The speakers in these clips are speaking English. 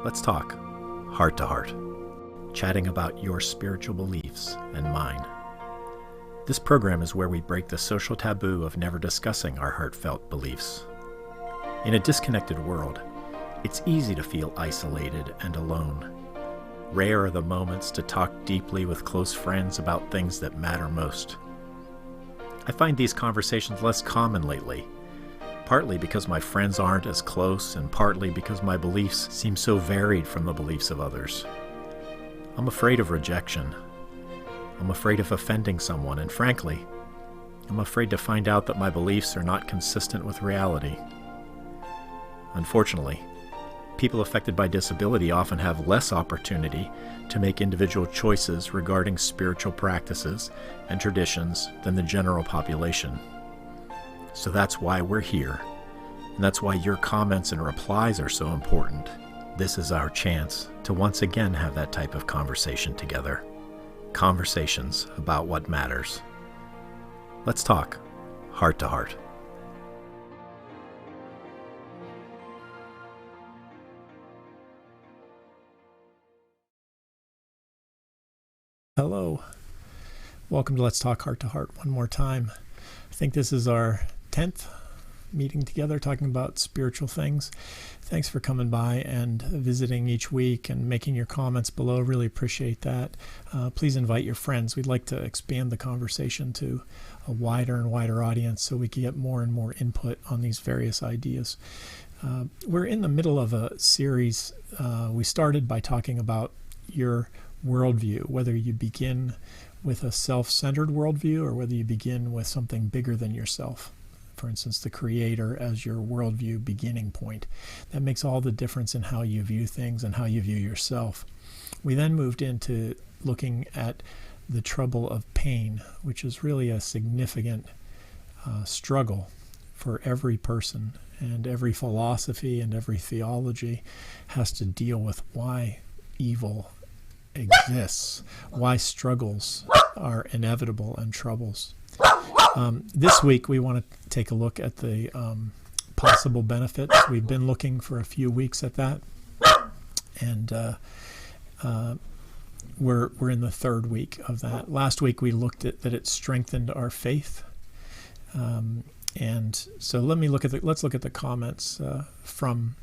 Let's talk, heart to heart, chatting about your spiritual beliefs and mine. This program is where we break the social taboo of never discussing our heartfelt beliefs. In a disconnected world, it's easy to feel isolated and alone. Rare are the moments to talk deeply with close friends about things that matter most. I find these conversations less common lately, partly because my friends aren't as close and partly because my beliefs seem so varied from the beliefs of others. I'm afraid of rejection. I'm afraid of offending someone, and frankly, I'm afraid to find out that my beliefs are not consistent with reality. Unfortunately, people affected by disability often have less opportunity to make individual choices regarding spiritual practices and traditions than the general population. So that's why we're here, and that's why your comments and replies are so important. This is our chance to once again have that type of conversation together. Conversations about what matters. Let's talk, heart to heart. Hello. Welcome to Let's Talk Heart to Heart one more time. I think this is our 10th meeting together talking about spiritual things. Thanks for coming by and visiting each week and making your comments below. Really appreciate that. Please invite your friends. We'd like to expand the conversation to a wider and wider audience so we can get more and more input on these various ideas. We're in the middle of a series. We started by talking about your worldview, whether you begin with a self-centered worldview or whether you begin with something bigger than yourself. For instance, the Creator as your worldview beginning point. That makes all the difference in how you view things and how you view yourself. We then moved into looking at the trouble of pain, which is really a significant struggle for every person, and every philosophy and every theology has to deal with why evil exists, why struggles are inevitable and troubles. This week we want to take a look at the possible benefits. We've been looking for a few weeks at that, and we're in the third week of that. Last week we looked at that it strengthened our faith, and so let's look at the comments from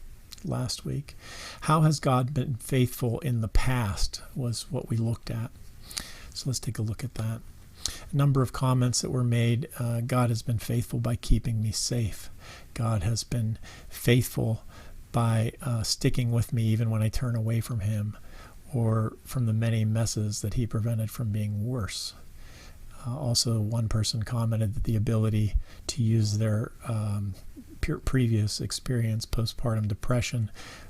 last week. How has God been faithful in the past was what we looked at. So let's take a look at that. A number of comments that were made. God has been faithful by keeping me safe. God has been faithful by sticking with me even when I turn away from him or from the many messes that he prevented from being worse. Also, one person commented that the ability to use their previous experience, postpartum depression,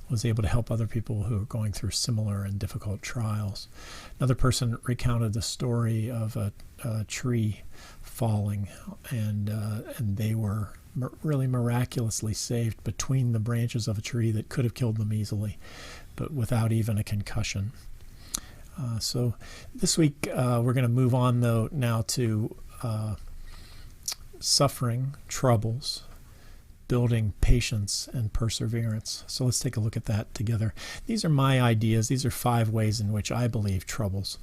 was able to help other people who are going through similar and difficult trials. Another person recounted the story of a tree falling, and they were really miraculously saved between the branches of a tree that could have killed them easily, but without even a concussion. So this week we're going to move on though now to suffering, troubles, building patience and perseverance. So let's take a look at that together. These are my ideas. These are 5 ways in which I believe troubles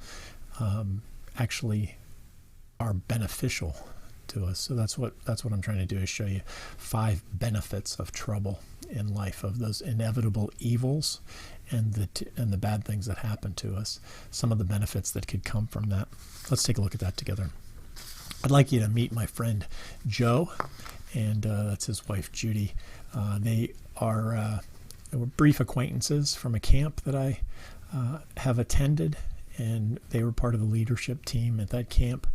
actually are beneficial to us. So that's what I'm trying to do, is show you 5 benefits of trouble in life, of those inevitable evils and the bad things that happen to us. Some of the benefits that could come from that. Let's take a look at that together. I'd like you to meet my friend Joe, and that's his wife Judy. They were brief acquaintances from a camp that I have attended, and they were part of the leadership team at that camp.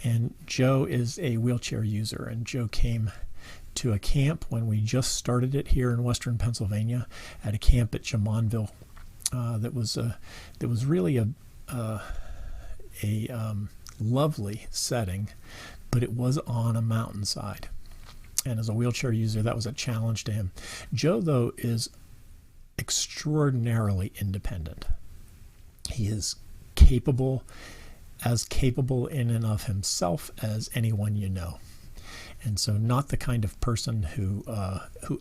And Joe is a wheelchair user, and Joe came to a camp when we just started it here in Western Pennsylvania, at a camp at Jamonville. That was really a lovely setting, but it was on a mountainside. And as a wheelchair user, that was a challenge to him. Joe, though, is extraordinarily independent. He is capable in and of himself as anyone you know. And so not the kind of person who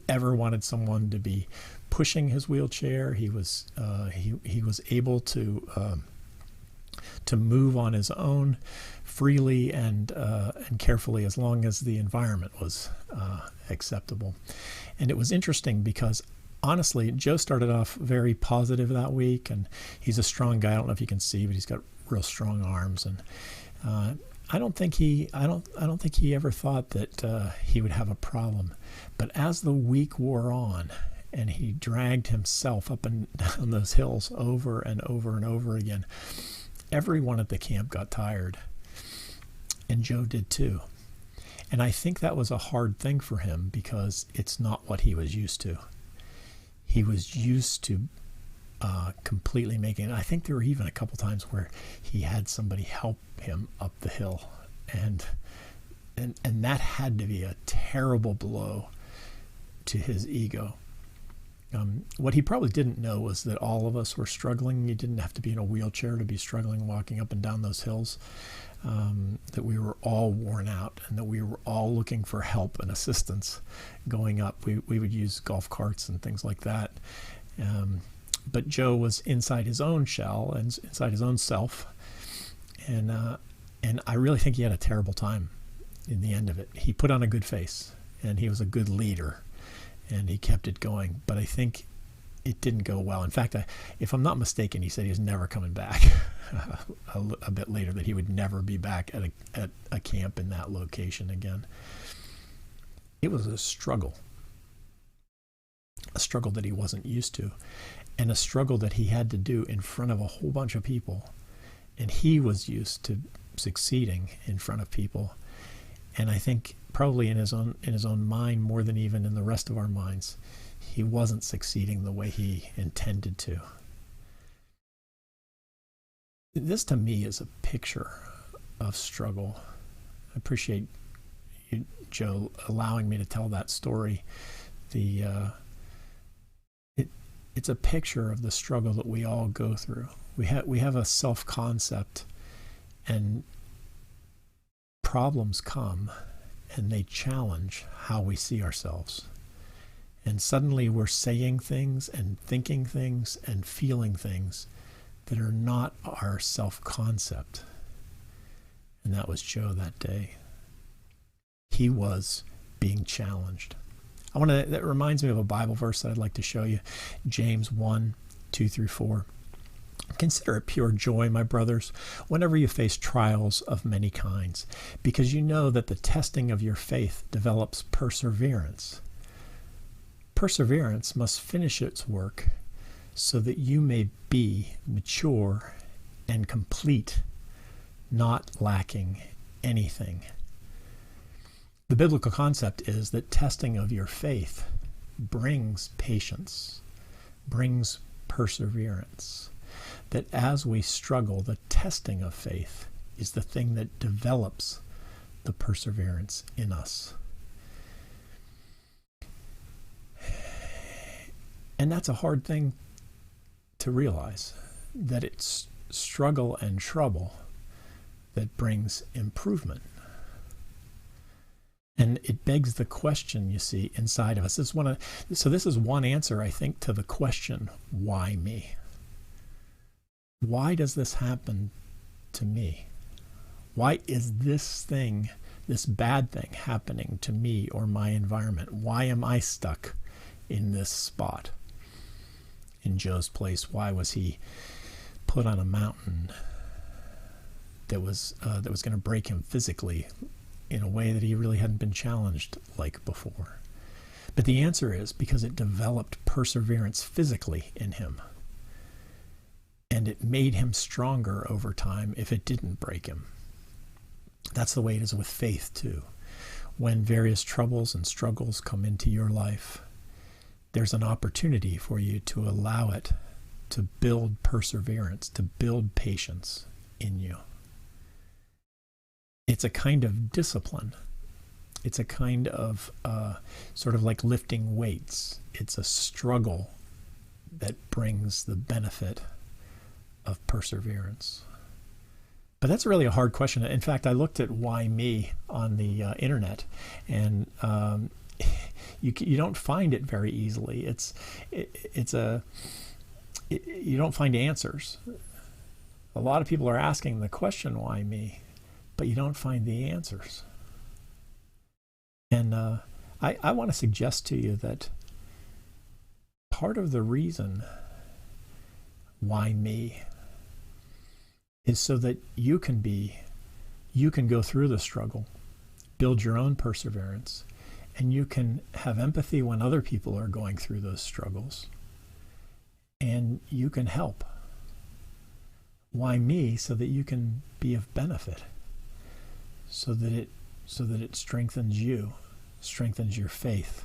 ever wanted someone to be pushing his wheelchair. He was able to move on his own freely and carefully, as long as the environment was acceptable. And it was interesting because, honestly, Joe started off very positive that week, and he's a strong guy. I don't know if you can see, but he's got real strong arms, and I don't think he ever thought that he would have a problem. But as the week wore on, and he dragged himself up and down those hills over and over and over again, everyone at the camp got tired, and Joe did too. And I think that was a hard thing for him, because it's not what he was used to. He was used to completely making it. I think there were even a couple times where he had somebody help him up the hill, and that had to be a terrible blow to his ego. What he probably didn't know was that all of us were struggling. You didn't have to be in a wheelchair to be struggling walking up and down those hills. That we were all worn out, and that we were all looking for help and assistance going up. We would use golf carts and things like that. But Joe was inside his own shell and inside his own self. And I really think he had a terrible time in the end of it. He put on a good face, and he was a good leader, and he kept it going. But I think it didn't go well. In fact, if I'm not mistaken, he said he was never coming back a bit later, that he would never be back at a camp in that location again. It was a struggle that he wasn't used to, and a struggle that he had to do in front of a whole bunch of people. And he was used to succeeding in front of people. And I think probably in his own mind, more than even in the rest of our minds, he wasn't succeeding the way he intended to. This, to me, is a picture of struggle. I appreciate you, Joe, allowing me to tell that story. It's a picture of the struggle that we all go through. We have a self-concept, and problems come, and they challenge how we see ourselves. And suddenly we're saying things and thinking things and feeling things that are not our self-concept. And that was Joe that day. He was being challenged. That reminds me of a Bible verse that I'd like to show you. James 1:2-4. Consider it pure joy, my brothers, whenever you face trials of many kinds, because you know that the testing of your faith develops perseverance. Perseverance must finish its work so that you may be mature and complete, not lacking anything. The biblical concept is that testing of your faith brings patience, brings perseverance. That as we struggle, the testing of faith is the thing that develops the perseverance in us. And that's a hard thing to realize, that it's struggle and trouble that brings improvement. And it begs the question, you see, inside of us. This is one answer, I think, to the question, why me? Why does this happen to me? Why is this bad thing happening to me or my environment? Why am I stuck in this spot? In Joe's place, why was he put on a mountain that was going to break him physically in a way that he really hadn't been challenged like before? But the answer is because it developed perseverance physically in him. And it made him stronger over time if it didn't break him. That's the way it is with faith too. When various troubles and struggles come into your life, there's an opportunity for you to allow it to build perseverance, to build patience in you. It's a kind of discipline. It's a kind of sort of like lifting weights. It's a struggle that brings the benefit of perseverance. But that's really a hard question. In fact, I looked at why me on the internet, and You don't find it very easily. You don't find answers. A lot of people are asking the question, why me? But you don't find the answers. And I want to suggest to you that part of the reason why me is so that you can go through the struggle, build your own perseverance, and you can have empathy when other people are going through those struggles, and you can help. Why me? So that you can be of benefit, so that it strengthens you, strengthens your faith.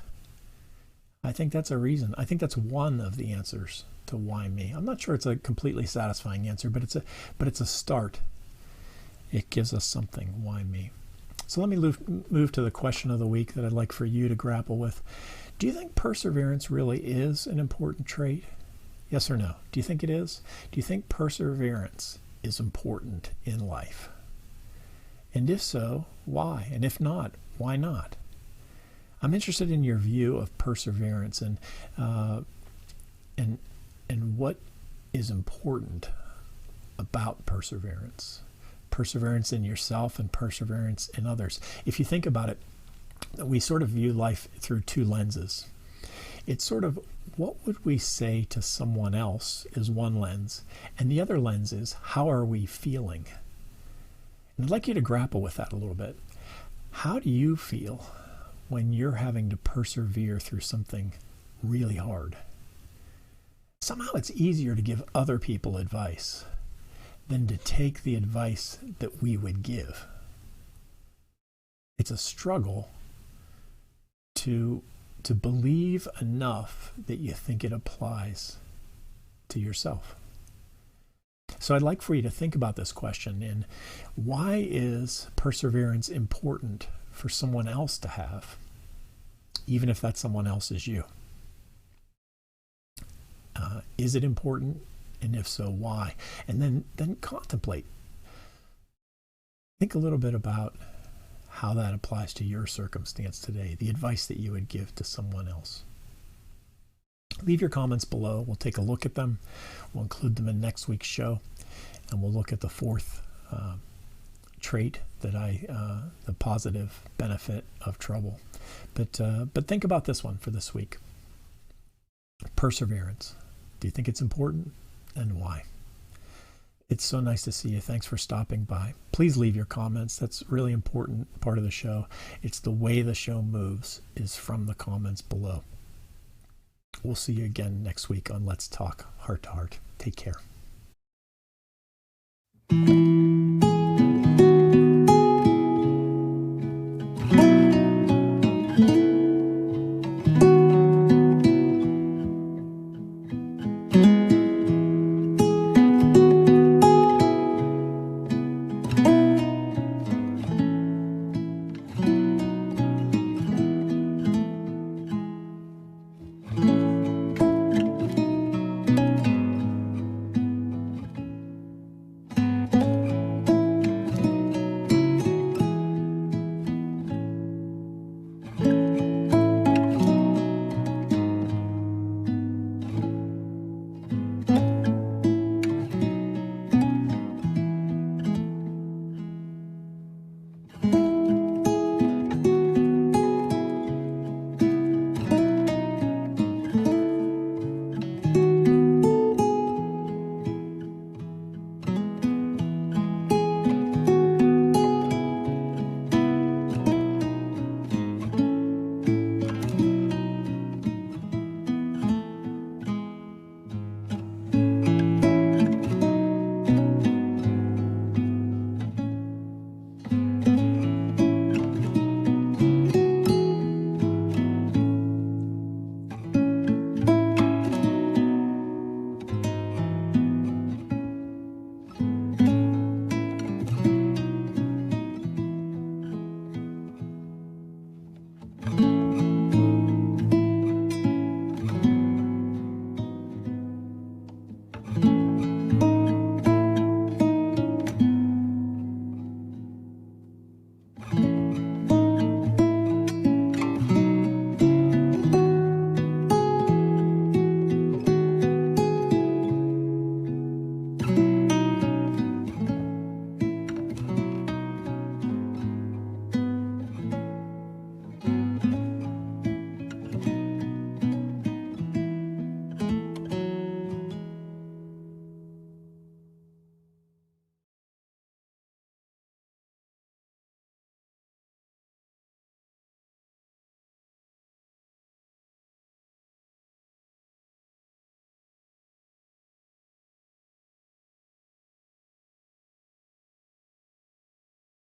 I think that's a reason. I think that's one of the answers to why me. I'm not sure it's a completely satisfying answer, but it's a start. It gives us something. Why me? So let me move to the question of the week that I'd like for you to grapple with. Do you think perseverance really is an important trait? Yes or no? Do you think it is? Do you think perseverance is important in life? And if so, why? And if not, why not? I'm interested in your view of perseverance and what is important about perseverance. Perseverance in yourself and perseverance in others. If you think about it, we sort of view life through two lenses. It's sort of, what would we say to someone else is one lens, and the other lens is, how are we feeling? And I'd like you to grapple with that a little bit. How do you feel when you're having to persevere through something really hard? Somehow it's easier to give other people advice than to take the advice that we would give. It's a struggle to believe enough that you think it applies to yourself. So I'd like for you to think about this question, and why is perseverance important for someone else to have, even if that someone else is you? Is it important? And if so, why? And then contemplate. Think a little bit about how that applies to your circumstance today, the advice that you would give to someone else. Leave your comments below. We'll take a look at them. We'll include them in next week's show, and we'll look at the fourth trait that the positive benefit of trouble. But think about this one for this week. Perseverance. Do you think it's important? And why? It's so nice to see you. Thanks for stopping by. Please leave your comments. That's a really important part of the show. It's the way the show moves is from the comments below. We'll see you again next week on Let's Talk Heart to Heart. Take care.